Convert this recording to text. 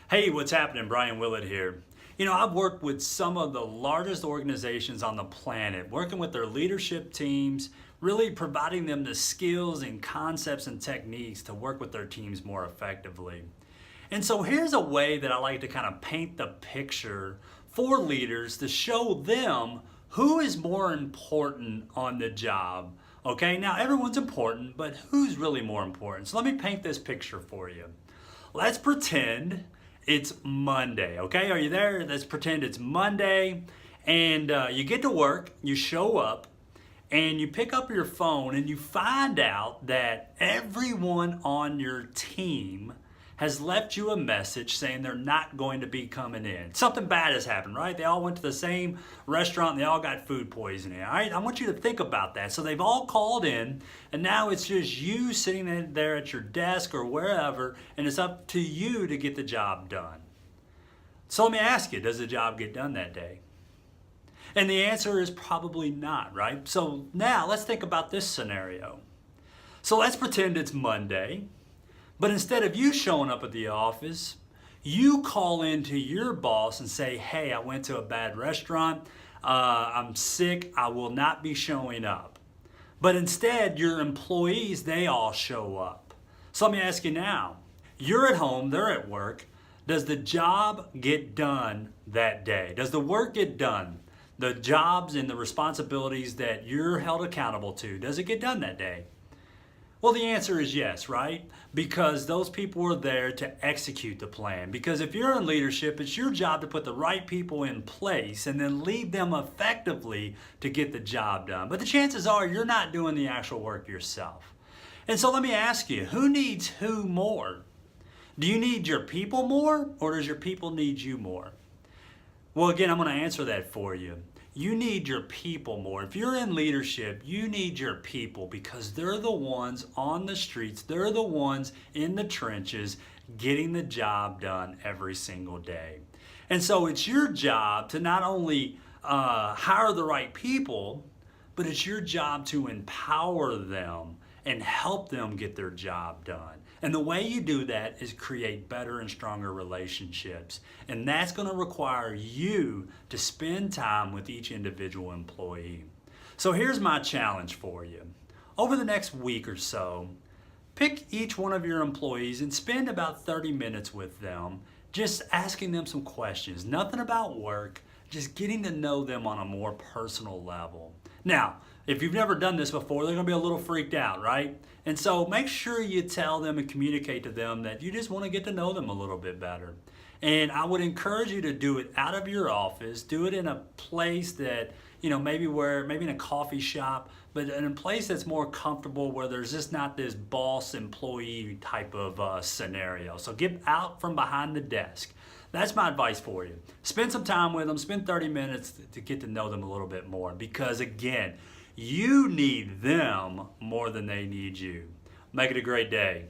Hey, what's happening? Brian Willett here. I've worked with some of the largest organizations on the planet, working with their leadership teams, really providing them the skills and concepts and techniques to work with their teams more effectively. And so here's a way that I like to kind of paint the picture for leaders to show them who is more important on the job. Okay, now everyone's important, but who's really more important? So let me paint this picture for you. Let's pretend it's Monday, okay? Are you there? Let's pretend it's Monday and you get to work, you show up, and you pick up your phone and you find out that everyone on your team has left you a message saying they're not going to be coming in. Something bad has happened, right? They all went to the same restaurant and they all got food poisoning, all right? I want you to think about that. So they've all called in and now it's just you sitting there at your desk or wherever, and it's up to you to get the job done. So let me ask you, does the job get done that day? And the answer is probably not, right? So now let's think about this scenario. So let's pretend it's Monday. But instead of you showing up at the office, you call into your boss and say, hey, I went to a bad restaurant, I'm sick, I will not be showing up. But instead, your employees, they all show up. So let me ask you now, you're at home, they're at work, does the job get done that day? Does the work get done? The jobs and the responsibilities that you're held accountable to, does it get done that day? Well, the answer is yes, right? Because those people are there to execute the plan. Because if you're in leadership, it's your job to put the right people in place and then lead them effectively to get the job done. But the chances are you're not doing the actual work yourself. And so let me ask you, who needs who more? Do you need your people more, or does your people need you more? Well, again, I'm going to answer that for you. You need your people more. If you're in leadership, you need your people because they're the ones on the streets, they're the ones in the trenches getting the job done every single day. And so it's your job to not only hire the right people, but it's your job to empower them and help them get their job done. And the way you do that is create better and stronger relationships. And that's going to require you to spend time with each individual employee. So here's my challenge for you. Over the next week or so, pick each one of your employees and spend about 30 minutes with them, just asking them some questions. Nothing about work, just getting to know them on a more personal level. Now, if you've never done this before, they're going to be a little freaked out, right? And so make sure you tell them and communicate to them that you just want to get to know them a little bit better. And I would encourage you to do it out of your office, do it in a place that, maybe in a coffee shop, but in a place that's more comfortable where there's just not this boss-employee type of scenario. So get out from behind the desk. That's my advice for you. Spend some time with them, spend 30 minutes to get to know them a little bit more because, again, you need them more than they need you. Make it a great day.